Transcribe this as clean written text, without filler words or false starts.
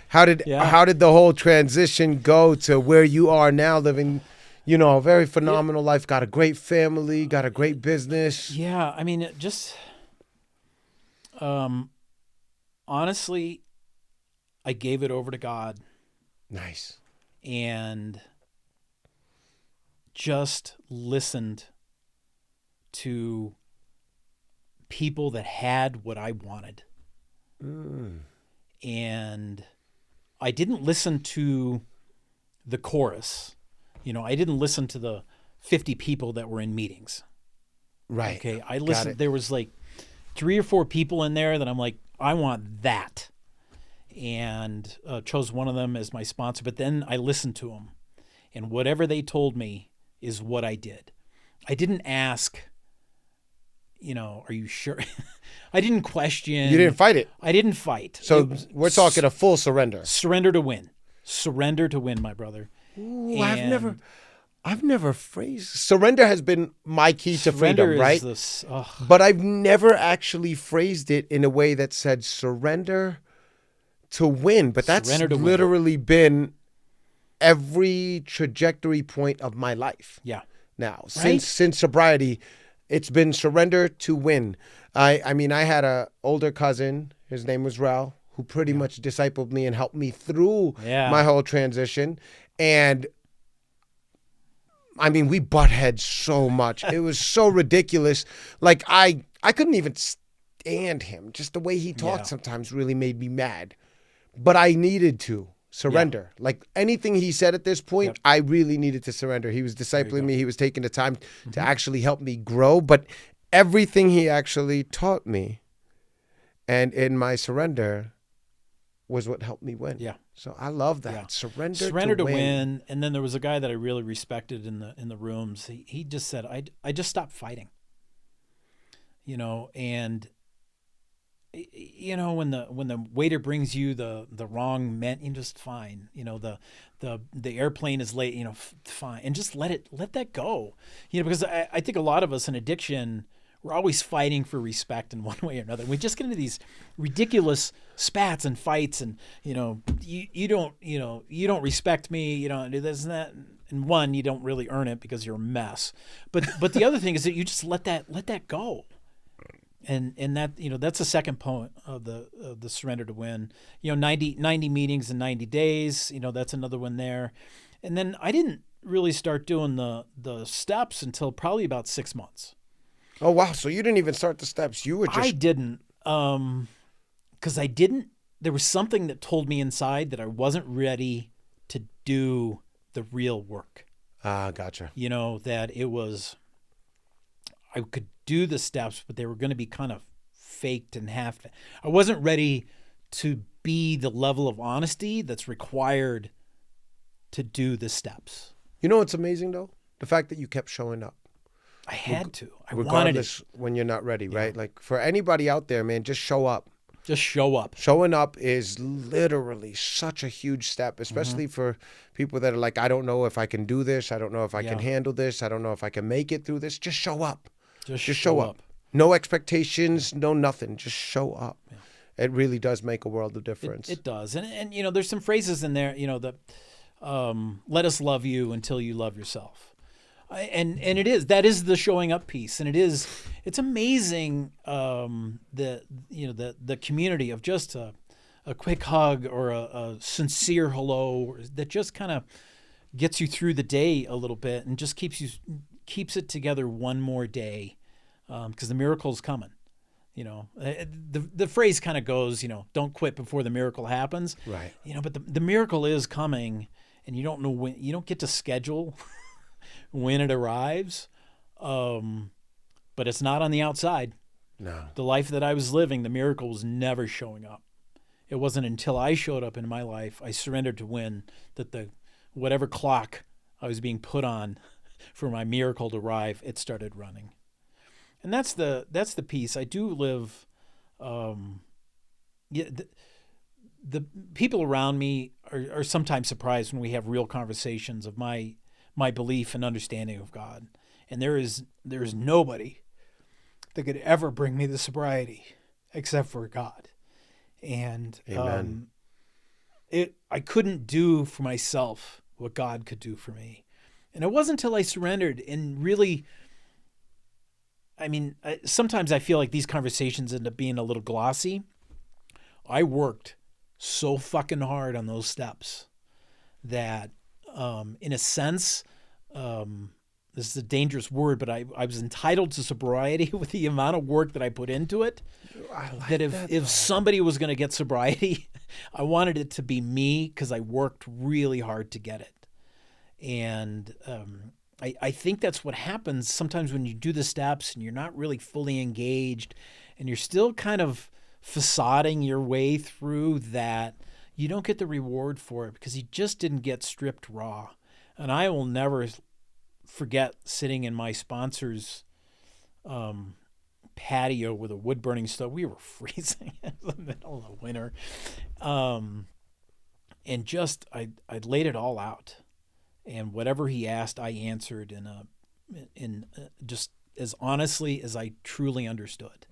How did the whole transition go to where you are now, living, a very phenomenal life? Got a great family, got a great business. Yeah, I mean, it just honestly, I gave it over to God Nice. and just listened to people that had what I wanted. And I didn't listen to the chorus. I didn't listen to the 50 people that were in meetings. Right. Okay. I listened. There was like 3 or 4 people in there that I'm like, I want that. And chose one of them as my sponsor. But then I listened to them. And whatever they told me is what I did. I didn't ask, are you sure? I didn't question. You didn't fight it. I didn't fight. So we're talking a full surrender. Surrender to win. Surrender to win, my brother. Ooh, I've never phrased surrender has been my key to freedom, right? But I've never actually phrased it in a way that said surrender to win. But that's literally been every trajectory point of my life. Yeah. Now, since sobriety, it's been surrender to win. I mean, I had a older cousin, his name was Rel, who pretty much discipled me and helped me through my whole transition. And I mean, we butt heads so much. It was so ridiculous. Like I couldn't even stand him. Just the way he talked sometimes really made me mad. But I needed to surrender. Like anything he said at this point, I really needed to surrender. He was discipling me. He was taking the time to actually help me grow. But everything he actually taught me and in my surrender was what helped me win. Yeah. So I love that. Yeah. Surrender to win. And then there was a guy that I really respected in the rooms. He just said, I just stopped fighting. And when the waiter brings you the wrong menu, just fine. The airplane is late, fine. And just let that go. Because I think a lot of us in addiction, we're always fighting for respect in one way or another. We just get into these ridiculous spats and fights, and you don't respect me, you don't do this and that. And one, you don't really earn it because you're a mess. But the other thing is that you just let that go. And that that's the second point of the surrender to win. 90 meetings in 90 days. That's another one there. And then I didn't really start doing the steps until probably about 6 months. Oh, wow. So you didn't even start the steps. You were just... I didn't. Because I didn't. There was something that told me inside that I wasn't ready to do the real work. Gotcha. That it was... I could do the steps, but they were going to be kind of faked and half... I wasn't ready to be the level of honesty that's required to do the steps. You know what's amazing, though? The fact that you kept showing up. I had to. I regardless wanted it. When you're not ready, right? Like for anybody out there, man, just show up. Just show up. Showing up is literally such a huge step, especially for people that are like, I don't know if I can do this. I don't know if I can handle this. I don't know if I can make it through this. Just show up. Just show up. No expectations, no nothing. Just show up. Yeah. It really does make a world of difference. It does. And there's some phrases in there, that let us love you until you love yourself. And that is the showing up piece, and it's amazing the community of just a quick hug or a sincere hello that just kind of gets you through the day a little bit and just keeps it together one more day, because the miracle's coming. The phrase kind of goes, don't quit before the miracle happens. Right. But the miracle is coming, and you don't know when. You don't get to schedule when it arrives, but it's not on the outside. No. The life that I was living, the miracle was never showing up. It wasn't until I showed up in my life, I surrendered to win, that whatever clock I was being put on for my miracle to arrive, it started running. And that's the piece. I do live. The people around me are sometimes surprised when we have real conversations of my belief and understanding of God. And there is nobody that could ever bring me the sobriety except for God. And I couldn't do for myself what God could do for me. And it wasn't until I surrendered and really, I mean, sometimes I feel like these conversations end up being a little glossy. I worked so fucking hard on those steps that, in a sense, this is a dangerous word, but I was entitled to sobriety with the amount of work that I put into it. That if somebody was going to get sobriety, I wanted it to be me because I worked really hard to get it. And I think that's what happens sometimes when you do the steps and you're not really fully engaged and you're still kind of facading your way through that. You don't get the reward for it because you just didn't get stripped raw. And I will never forget sitting in my sponsor's patio with a wood burning stove. We were freezing in the middle of winter. And just, I laid it all out. And whatever he asked, I answered in just as honestly as I truly understood.